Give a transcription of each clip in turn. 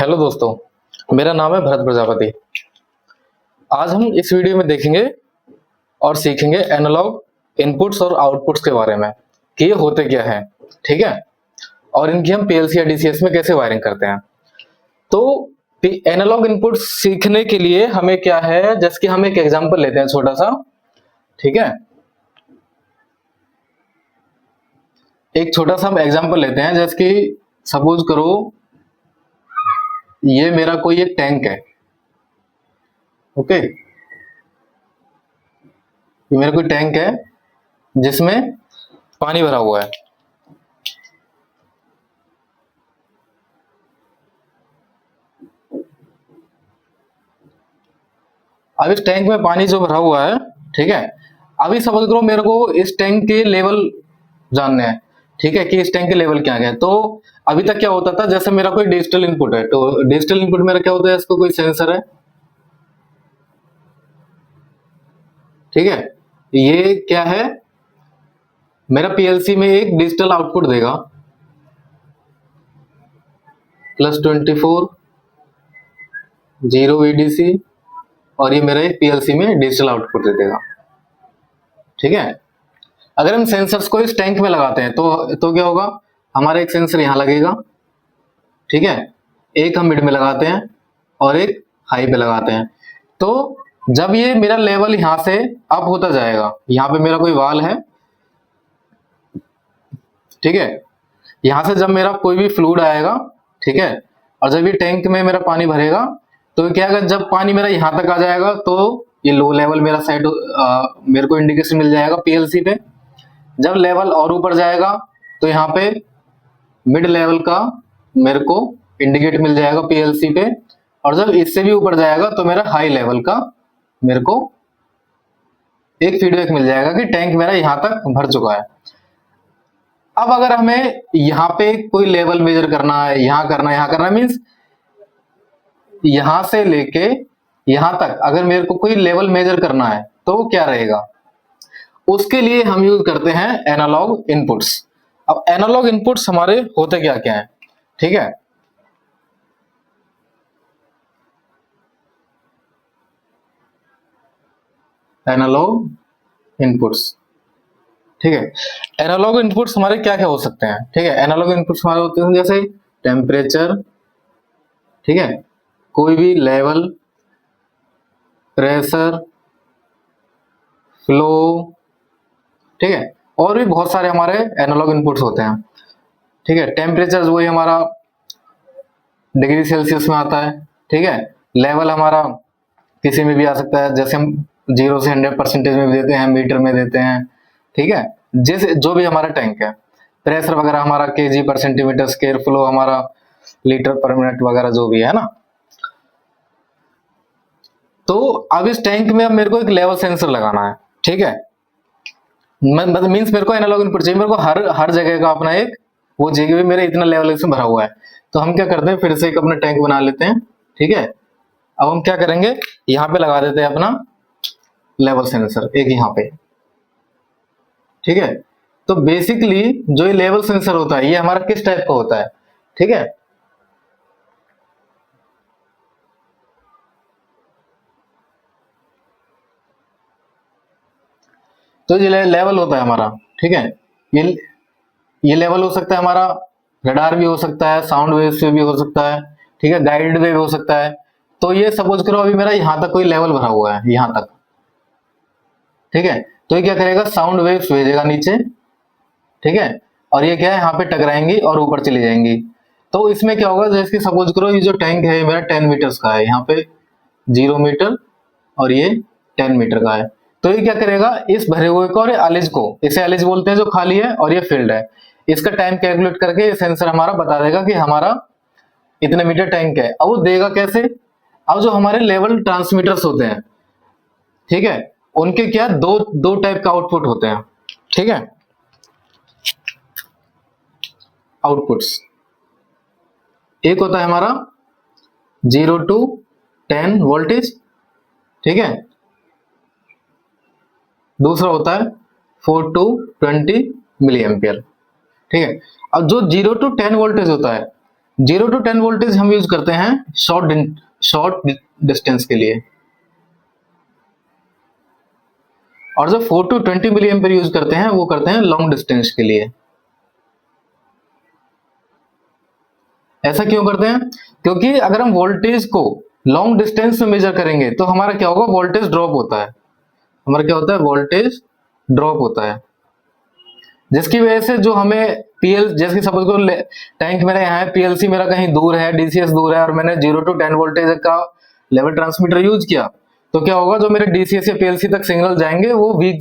Hello दोस्तों, मेरा नाम है भरत प्रजापति। आज हम इस वीडियो में देखेंगे और सीखेंगे एनालॉग इनपुट्स और आउटपुट्स के बारे में कि ये होते क्या हैं, ठीक है, और इनकी हम पीएलसी या डीसीएस में कैसे वायरिंग करते हैं। तो एनालॉग इनपुट्स सीखने के लिए हमें क्या है, जैसे कि हम एक एग्जांपल लेते हैं छोटा सा, ठीक है। एक छोटा सा हम एग्जांपल लेते हैं, जैसे कि सपोज करो ये मेरा कोई एक टैंक है, ओके। ये मेरा कोई टैंक है जिसमें पानी भरा हुआ है। अब इस टैंक में पानी जो भरा हुआ है, ठीक है। अभी समझ करो मेरे को इस टैंक के लेवल जानने हैं, ठीक है, कि इस टैंक के लेवल क्या है। तो अभी तक क्या होता था, जैसे मेरा कोई डिजिटल इनपुट है, तो डिजिटल इनपुट मेरा क्या होता है, इसको कोई सेंसर है, ठीक है। ये क्या है, मेरा पीएलसी में एक डिजिटल आउटपुट देगा +24 0 VDC, और ये मेरा एक पीएलसी में डिजिटल आउटपुट दे देगा, ठीक है। अगर हम सेंसर्स को इस टैंक में लगाते हैं तो क्या होगा, हमारा एक सेंसर यहां लगेगा, ठीक है, एक हम मिड में लगाते हैं और एक हाई पे लगाते हैं। तो जब ये मेरा लेवल यहां से अप होता जाएगा, यहां पे मेरा कोई वाल है, ठीक है, यहां से जब मेरा कोई भी फ्लूइड आएगा, ठीक है, और जब ये टैंक में मेरा पानी भरेगा, तो क्या होगा, जब पानी मेरा यहां तक आ जाएगा तो ये लो लेवल मेरा साइड मेरे को इंडिकेशन मिल जाएगा पीएलसी पे। जब लेवल और ऊपर जाएगा तो यहाँ पे मिड लेवल का मेरे को इंडिकेट मिल जाएगा पीएलसी पे, और जब इससे भी ऊपर जाएगा तो मेरा हाई लेवल का मेरे को एक फीडबैक मिल जाएगा कि टैंक मेरा यहां तक भर चुका है। अब अगर हमें यहाँ पे कोई लेवल मेजर करना है, यहाँ करना है, मीन्स यहां से लेके यहां तक अगर मेरे को कोई लेवल मेजर करना है तो क्या रहेगा, उसके लिए हम यूज करते हैं एनालॉग इनपुट्स। अब एनालॉग इनपुट्स हमारे होते क्या क्या है, ठीक है। एनालॉग इनपुट्स, ठीक है। एनालॉग इनपुट्स हमारे क्या क्या हो सकते हैं, ठीक है। एनालॉग इनपुट्स हमारे होते हैं जैसे टेम्परेचर, ठीक है, कोई भी लेवल, प्रेशर, फ्लो, ठीक है, और भी बहुत सारे हमारे एनालॉग इनपुट्स होते हैं, ठीक है। टेम्परेचर वही हमारा डिग्री सेल्सियस में आता है, ठीक है। लेवल हमारा किसी में भी आ सकता है, जैसे हम 0 से 100% में भी देते हैं, मीटर में देते हैं, ठीक है, जैसे जो भी हमारा टैंक है। प्रेशर वगैरह हमारा केजी पर सेंटीमीटर स्क्वायर, फ्लो हमारा लीटर पर मिनट वगैरह जो भी है ना। तो अब इस टैंक में अब मेरे को एक लेवल सेंसर लगाना है, ठीक है। मतलब मीन्स मेरे को एनालॉग इनपुट चाहिए, मेरे को हर जगह का अपना एक वो जगह भी मेरे इतना लेवल इसमें भरा हुआ है। तो हम क्या करते हैं, फिर से एक अपना टैंक बना लेते हैं, ठीक है। अब हम क्या करेंगे, यहाँ पे लगा देते हैं अपना लेवल सेंसर एक यहाँ पे, ठीक है। तो बेसिकली जो ये लेवल सेंसर होता है ये हमारा किस टाइप का होता है, ठीक है। तो ये लेवल होता है हमारा, ठीक है। ये लेवल हो सकता है हमारा, रडार भी हो सकता है, साउंड वेव से भी हो सकता है, ठीक है, गाइडेड वेव हो सकता है। तो ये सपोज करो अभी मेरा यहां तक कोई लेवल भरा हुआ है यहां तक, ठीक है। तो ये क्या करेगा, साउंड वेव्स भेजेगा नीचे, ठीक है, और ये क्या है, यहाँ पे टकराएंगी और ऊपर चली जाएंगी। तो इसमें क्या होगा, जैसे सपोज करो ये जो टैंक है मेरा 10 मीटर्स का है, यहाँ पे 0 मीटर और ये 10 मीटर का है। तो ये क्या करेगा, इस भरे हुए को और एलिज को, इसे एलिज बोलते हैं जो खाली है, और ये फील्ड है, इसका टाइम कैलकुलेट करके ये सेंसर हमारा बता देगा कि हमारा इतने मीटर टैंक है। अब वो देगा कैसे, अब जो हमारे लेवल ट्रांसमीटर्स होते हैं, ठीक है, उनके क्या दो टाइप का आउटपुट होते हैं, ठीक है। आउटपुट्स एक होता है हमारा 0 to 10 वोल्टेज, ठीक है। दूसरा होता है 4 to 20 मिली एम्पियर, ठीक है। अब जो 0 to 10 वोल्टेज होता है 0 to 10 वोल्टेज हम यूज करते हैं शॉर्ट डिस्टेंस के लिए, और जो 4 to 20 मिली एम्पियर यूज करते हैं वो करते हैं लॉन्ग डिस्टेंस के लिए। ऐसा क्यों करते हैं? क्योंकि अगर हम वोल्टेज को लॉन्ग डिस्टेंस में मेजर करेंगे तो हमारा क्या होगा, वोल्टेज ड्रॉप होता है। हमारा क्या होता है, वोल्टेज ड्रॉप होता है, जिसकी वजह से जो हमें जैसे सपोज को टैंक मेरा यहाँ है, पीएलसी मेरा कहीं दूर है, डीसीएस दूर है, और मैंने 0 to 10 वोल्टेज का लेवल ट्रांसमीटर यूज किया, तो क्या होगा, जो मेरे डीसीएस या पीएलसी तक सिग्नल जाएंगे वो वीक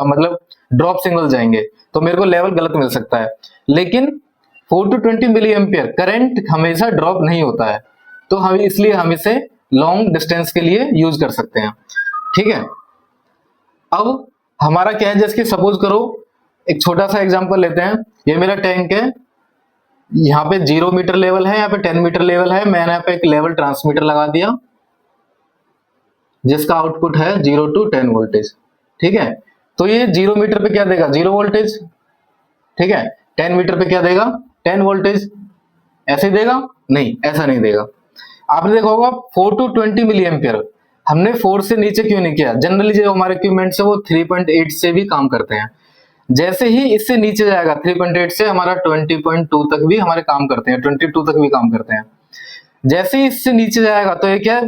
मतलब ड्रॉप सिग्नल जाएंगे, तो मेरे को लेवल गलत मिल सकता है। लेकिन 4 to 20 मिली एम्पियर करंट हमेशा ड्रॉप नहीं होता है, तो हम इसे लॉन्ग डिस्टेंस के लिए यूज कर सकते हैं। ठीक है, अब हमारा क्या है, जैसे सपोज करो एक छोटा सा एग्जांपल लेते हैं। ये मेरा टैंक है, यहाँ पे 0 मीटर लेवल है, यहाँ पे 10 मीटर लेवल है। मैंने यहाँ पे एक लेवल ट्रांसमीटर लगा दिया जिसका आउटपुट है 0 to 10 वोल्टेज। ठीक है, तो ये 0 मीटर पे क्या देगा, 0 वोल्टेज। ठीक है, 10 मीटर पे क्या देगा, 10 वोल्टेज। ऐसे देगा? नहीं, ऐसा नहीं देगा। आपने देखा होगा 4 to 20 मिली एम्पियर हमने 4 से नीचे क्यों नहीं किया? जनरली जो हमारे इक्विपमेंट्स है वो 3.8 से भी काम करते हैं। जैसे ही इससे नीचे जाएगा 3.8 से, हमारा 20.2 तक भी हमारे काम करते हैं, 22 तक भी काम करते हैं। जैसे ही इससे नीचे जाएगा तो ये क्या,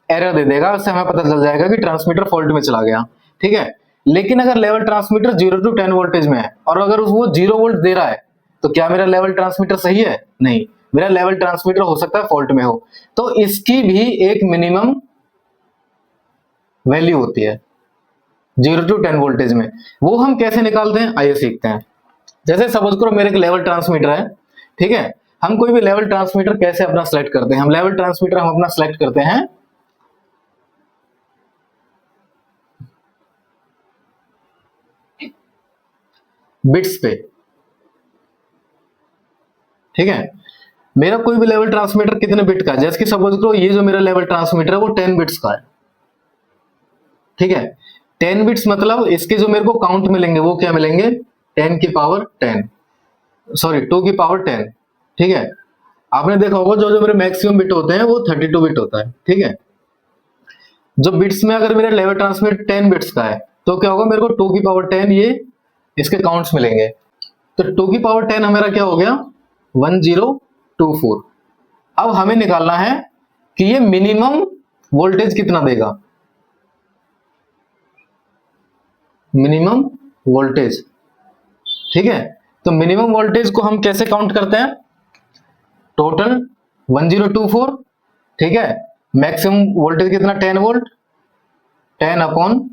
एरर दे देगा, उससे हमें पता चल जाएगा कि ट्रांसमीटर फॉल्ट में चला गया। ठीक है, लेकिन अगर लेवल ट्रांसमीटर 0 to 10 वोल्टेज में है और अगर वो 0 वोल्ट दे रहा है, तो क्या मेरा लेवल ट्रांसमीटर सही है? नहीं, मेरा लेवल ट्रांसमीटर हो सकता है फॉल्ट में हो। तो इसकी भी एक मिनिमम वैल्यू होती है 0 to 10 वोल्टेज में। वो हम कैसे निकालते हैं, आइए सीखते हैं। जैसे सपोज करो मेरे एक लेवल ट्रांसमीटर है। ठीक है, हम कोई भी लेवल ट्रांसमीटर कैसे अपना सेलेक्ट करते हैं? हम लेवल ट्रांसमीटर हम अपना सेलेक्ट करते हैं बिट्स पे। ठीक है, मेरा कोई भी लेवल ट्रांसमीटर कितने बिट का है? जैसे कि सपोज करो ये जो मेरा लेवल ट्रांसमीटर है वो 10 बिट्स का है। ठीक है, 10 बिट्स मतलब इसके जो मेरे को काउंट मिलेंगे वो क्या मिलेंगे, 10 की पावर 10, सॉरी 2 की पावर 10। ठीक है, आपने देखा होगा जो जो मेरे मैक्सिमम बिट होते हैं वो 32 बिट होता है। ठीक है, जो बिट्स में अगर मेरा लेवल ट्रांसमीटर 10 बिट्स का है तो क्या होगा, मेरे को 2 की पावर 10 ये इसके काउंट्स मिलेंगे। तो 2 की पावर 10 हमारा क्या हो गया, 1024। अब हमें निकालना है कि ये मिनिमम वोल्टेज कितना देगा, मिनिमम वोल्टेज। ठीक है, तो मिनिमम वोल्टेज को हम कैसे काउंट करते हैं, टोटल 1024। ठीक है, मैक्सिमम वोल्टेज कितना, 10 वोल्ट, 10 अपॉन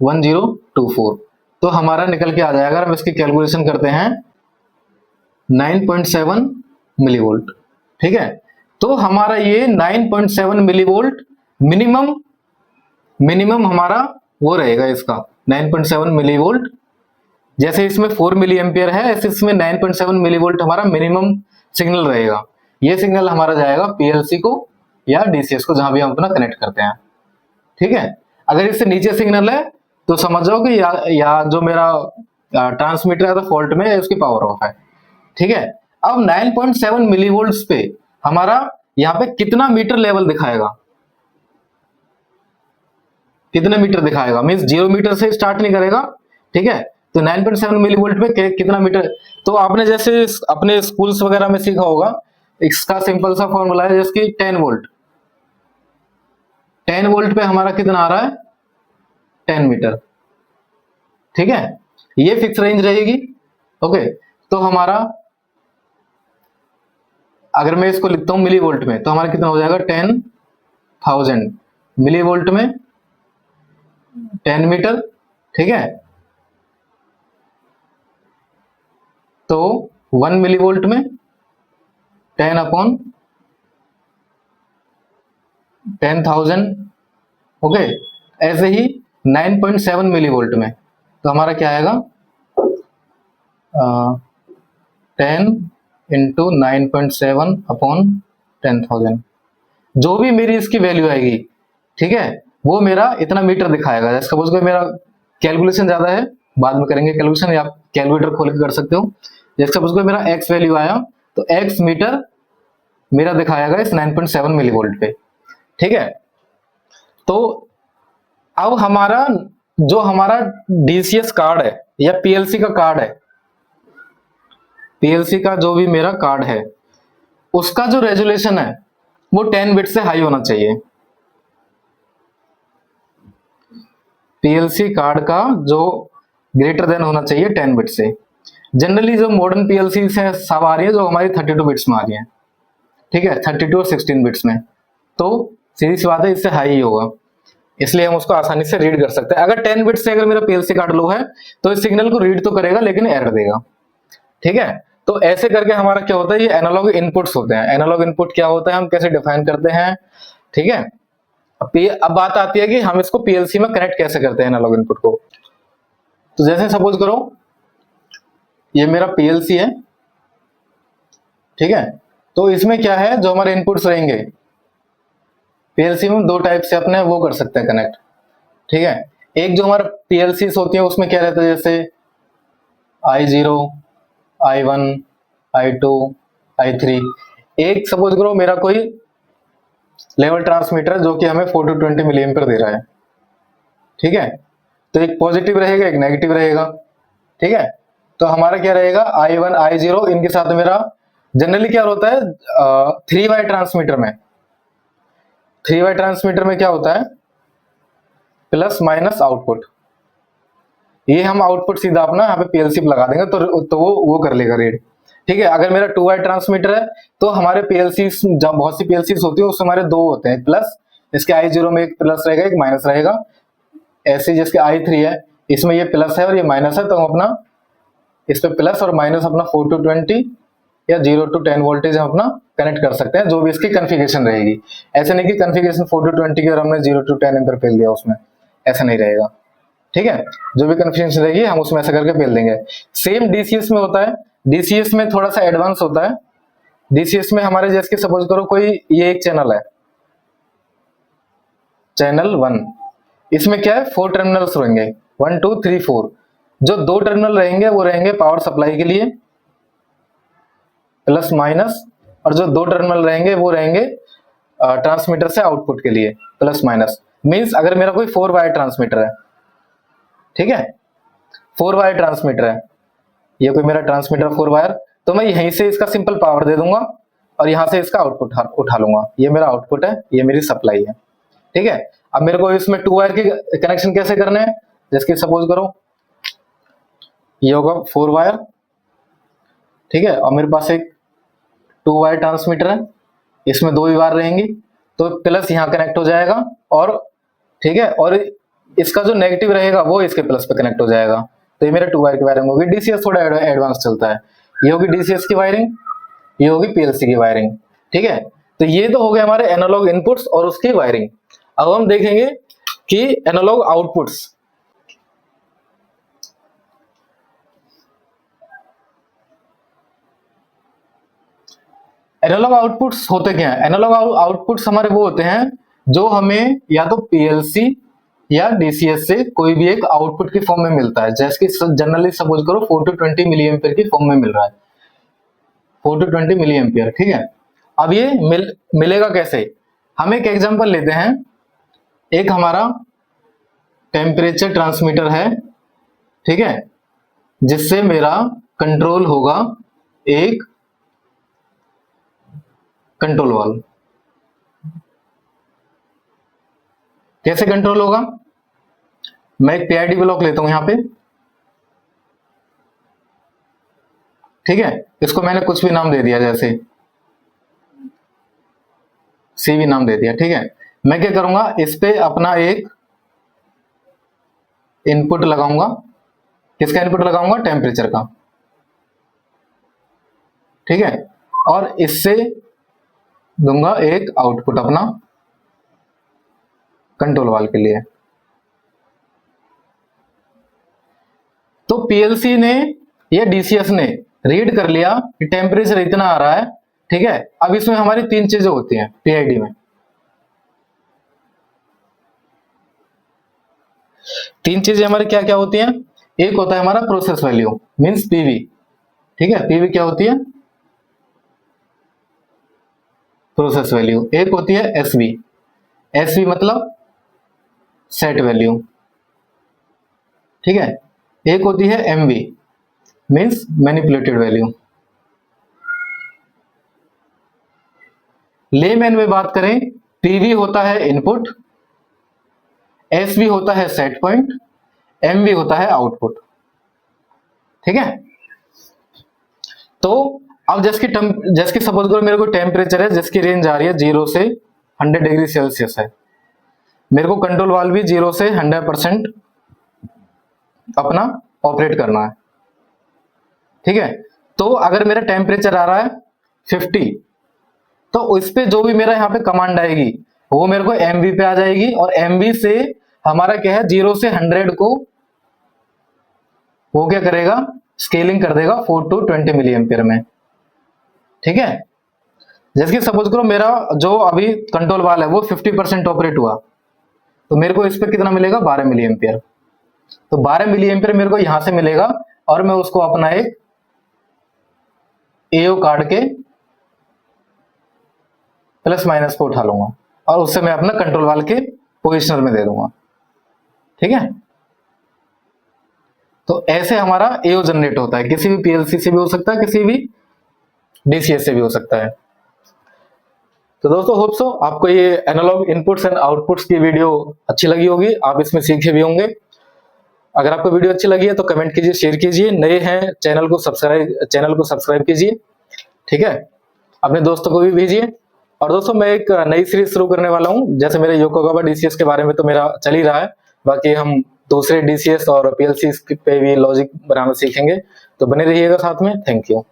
1024, तो हमारा निकल के आ जाएगा। हम इसकी कैलकुलेशन करते हैं 9.7 मिली वोल्ट। ठीक है, तो हमारा ये 9.7 मिली वोल्ट मिनिमम हमारा वो रहेगा इसका 9.7 मिली वोल्ट। जैसे इसमें 4 मिली एम्पियर है, ऐसे इसमें 9.7 मिली वोल्ट हमारा मिनिमम सिग्नल रहेगा। ये सिग्नल हमारा जाएगा पीएलसी को या डीसीएस को, जहां भी हम अपना कनेक्ट करते हैं। ठीक है, अगर इससे नीचे सिग्नल है तो समझ जाओ कि या जो मेरा ट्रांसमीटर है तो फॉल्ट में है, उसकी पावर ऑफ है। ठीक है, अब 9.7 मिली वोल्ट पे हमारा यहाँ पे कितना मीटर लेवल दिखाएगा, कितने मीटर दिखाएगा, मींस 0 मीटर से स्टार्ट नहीं करेगा। ठीक है, तो 9.7 मिली वोल्ट पे कितना मीटर, तो आपने जैसे अपने स्कूल्स वगैरह में सीखा होगा, इसका सिंपल सा फॉर्मूला है जैसे 10 वोल्ट, 10 वोल्ट पे हमारा कितना आ रहा है, 10 मीटर। ठीक है, ये फिक्स रेंज रहेगी। ओके, तो हमारा अगर मैं इसको लिखता हूं मिली वोल्ट में तो हमारा कितना हो जाएगा, 10,000 मिली वोल्ट में 10 मीटर। ठीक है, तो 1 मिली वोल्ट में 10 अपॉन 10,000। ओके, ऐसे ही 9.7 मिली वोल्ट में तो हमारा क्या आएगा, 10 इंटू 9.7 अपॉन 10,000। जो भी मेरी इसकी वैल्यू आएगी, ठीक है, वो मेरा इतना मीटर दिखाएगा। जैसे सपोज कोई मेरा कैलकुलेशन ज्यादा है, बाद में करेंगे कैलकुलेशन, या आप कैलकुलेटर खोल के कर सकते हो। जैसे सपोज कोई मेरा एक्स वैल्यू आया तो एक्स मीटर मेरा दिखाएगा इस 9.7 मिलीवोल्ट पे, ठीक है। तो अब हमारा जो हमारा डीसीएस कार्ड है या पीएलसी का कार्ड है, पीएलसी का जो भी मेरा कार्ड है, उसका जो रेजोल्यूशन है वो 10 बिट से हाई होना चाहिए। पीएलसी कार्ड का जो ग्रेटर देन होना चाहिए 10 बिट से। जनरली जो मॉडर्न पीएलसी से सब आ रही है जो हमारी 32 बिट्स में आ रही है, ठीक है, 32 और 16 बिट्स में, तो सीधी सी बात है इससे हाई ही होगा, इसलिए हम उसको आसानी से रीड कर सकते हैं। अगर 10 बिट से अगर मेरा पीएलसी कार्ड लो है तो इस सिग्नल को रीड तो करेगा लेकिन एरर देगा, ठीक है। तो ऐसे करके हमारा क्या होता है, ये एनालॉग इनपुट्स होते हैं। एनालॉग इनपुट क्या होता है, हम कैसे डिफाइन करते हैं, ठीक है। अब बात आती है कि हम इसको पीएलसी में कनेक्ट कैसे करते हैं एनालॉग इनपुट को। तो जैसे सपोज करो ये मेरा पीएलसी है, ठीक है। तो इसमें क्या है, जो हमारे इनपुट्स रहेंगे पीएलसी में दो टाइप से अपने वो कर सकते हैं कनेक्ट, ठीक है। एक जो हमारा पीएलसी होती है उसमें क्या रहता है, जैसे I0, I1, I2, I3। एक सपोज करो मेरा कोई लेवल ट्रांसमीटर जो कि हमें 420 मिली एम्पीयर दे रहा है, ठीक है। तो एक पॉजिटिव रहेगा एक नेगेटिव रहेगा, ठीक है। तो हमारा क्या रहेगा, I1, I0, इनके साथ मेरा जनरली क्या होता है 3 वाई ट्रांसमीटर में, 3 वाई ट्रांसमीटर में क्या होता है, प्लस माइनस आउटपुट। ये हम आउटपुट सीधा अपना यहाँ पे पीएलसी पे लगा देंगे तो वो कर लेगा रीड, ठीक है। अगर मेरा 2 वाई ट्रांसमीटर है तो हमारे पीएलसी, जब बहुत सी पीएलसी होती है उसमें हमारे दो होते हैं प्लस, इसके I0 में एक प्लस रहेगा एक माइनस रहेगा। ऐसे जिसके I3 है इसमें ये प्लस है और ये माइनस है, तो हम अपना इस पे प्लस और माइनस अपना 4 to 20 या 0 to 10 वोल्टेज हम अपना कनेक्ट कर सकते हैं, जो भी इसकी कॉन्फ़िगरेशन रहेगी। ऐसे नहीं कि कॉन्फ़िगरेशन 4 to 20 की और हमने 0 to 10 एम्पीयर पेल दिया उसमें, ऐसा नहीं रहेगा, ठीक है। जो भी कॉन्फ़िगरेशन रहेगी हम उसमें ऐसा करके पेल देंगे। सेम डीसीएस में होता है, डीसीएस में थोड़ा सा एडवांस होता है। डीसीएस में हमारे जैसे सपोज करो कोई ये एक चैनल है, चैनल 1, इसमें क्या है 4 टर्मिनल्स रहेंगे, 1 2 3 4। जो 2 टर्मिनल रहेंगे वो रहेंगे पावर सप्लाई के लिए प्लस माइनस, और जो 2 टर्मिनल रहेंगे वो रहेंगे ट्रांसमीटर से आउटपुट के लिए प्लस माइनस। मींस अगर मेरा कोई 4 वायर ट्रांसमीटर है, ठीक है, 4 वायर ट्रांसमीटर है, ये कोई मेरा ट्रांसमीटर 4 वायर, तो मैं यहीं से इसका सिंपल पावर दे दूंगा और यहां से इसका आउटपुट उठा लूंगा। ये मेरा आउटपुट है, ये मेरी सप्लाई है, ठीक है। अब मेरे को इसमें 2 वायर की कनेक्शन कैसे करने हैं, जैसे सपोज करो ये होगा 4 वायर, ठीक है, और मेरे पास एक 2 वायर ट्रांसमीटर है, इसमें 2 वायर रहेंगी, तो प्लस यहाँ कनेक्ट हो जाएगा और, ठीक है, और इसका जो नेगेटिव रहेगा वो इसके प्लस पे कनेक्ट हो जाएगा। तो ये मेरा 2 वायर की वायरिंग होगी। डीसीएस थोड़ा एडवांस चलता है, ये होगी डीसीएस की वायरिंग, ये होगी पीएलसी की वायरिंग, ठीक है। तो ये तो हो गए हमारे एनालॉग इनपुट्स और उसकी वायरिंग। अब हम देखेंगे कि एनालॉग आउटपुट्स, एनालॉग आउटपुट्स होते क्या है। एनालॉग आउटपुट्स हमारे वो होते हैं जो हमें या तो पीएलसी या डीसीएस से कोई भी एक आउटपुट की फॉर्म में मिलता है। जैसे कि जनरली सपोज करो 4 to 20 मिली एम्पियर की फॉर्म में मिल रहा है, 4 to 20 मिली एम्पियर, ठीक है। अब ये मिलेगा कैसे, हम एक एग्जांपल लेते हैं। एक हमारा टेम्परेचर ट्रांसमीटर है, ठीक है, जिससे मेरा कंट्रोल होगा एक कंट्रोल वाल्व। कैसे कंट्रोल होगा, मैं एक पीआईडी ब्लॉक लेता हूं यहां पे, ठीक है, इसको मैंने कुछ भी नाम दे दिया, जैसे सीवी नाम दे दिया, ठीक है। मैं क्या करूंगा, इस पे अपना एक इनपुट लगाऊंगा। किसका इनपुट लगाऊंगा, टेम्परेचर का, ठीक है, और इससे दूंगा एक आउटपुट अपना कंट्रोल वाल्व के लिए। तो पीएलसी ने या डीसीएस ने रीड कर लिया कि टेम्परेचर इतना आ रहा है, ठीक है। अब इसमें हमारी 3 चीजें होती हैं पीआईडी में, 3 चीजें हमारी क्या क्या होती हैं। एक होता है हमारा प्रोसेस वैल्यू मींस पीवी, ठीक है। पीवी क्या होती है, प्रोसेस वैल्यू, एक होती है एसवी, एसवी मतलब सेट वैल्यू, ठीक है। एक होती है MV means manipulated value. Layman में बात करें, पीवी होता है इनपुट, एसवी होता है सेट पॉइंट, एमवी होता है आउटपुट, ठीक है। तो अब जैसे कि सपोज करो मेरे को टेम्परेचर है जिसकी रेंज आ रही है 0 से 100 डिग्री सेल्सियस है, मेरे को कंट्रोल वाल्व भी 0 से 100% अपना ऑपरेट करना है, ठीक है। तो अगर मेरा टेम्परेचर आ रहा है 50, तो उस पे जो भी मेरा यहाँ पे कमांड आएगी वो मेरे को एमवी पे आ जाएगी, और एमवी से हमारा क्या है 0 से 100 को वो क्या करेगा, स्केलिंग कर देगा 4 to 20 मिली एम्पियर में, ठीक है। जैसे कि सपोज करो मेरा जो अभी कंट्रोल वाला है वो 50% ऑपरेट हुआ, तो मेरे को इस पे कितना मिलेगा, 12 मिली एम्पियर। तो 12 मिली एम्पियर मेरे को यहां से मिलेगा, और मैं उसको अपना एक एओ कार्ड के प्लस माइनस को उठा लूंगा, और उससे मैं अपना कंट्रोल वाल के पोजिशनर में दे दूंगा, ठीक है। तो ऐसे हमारा एओ जनरेट होता है, किसी भी पीएलसी से भी हो सकता है, किसी भी डीसीएस से भी हो सकता है। तो दोस्तों होप सो आपको ये एनालॉग इनपुट्स एंड आउटपुट्स की वीडियो अच्छी लगी होगी, आप इसमें सीखे भी होंगे। अगर आपको वीडियो अच्छी लगी है तो कमेंट कीजिए, शेयर कीजिए, नए हैं चैनल को सब्सक्राइब कीजिए, ठीक है। अपने दोस्तों को भी भेजिए। और दोस्तों मैं एक नई सीरीज शुरू करने वाला हूं, जैसे मेरे योकोगावा डीसीएस के बारे में तो मेरा चल ही रहा है, बाकी हम दूसरे डीसीएस और पीएलसी पे भी लॉजिक बनाना सीखेंगे, तो बने रहिएगा साथ में। Thank you.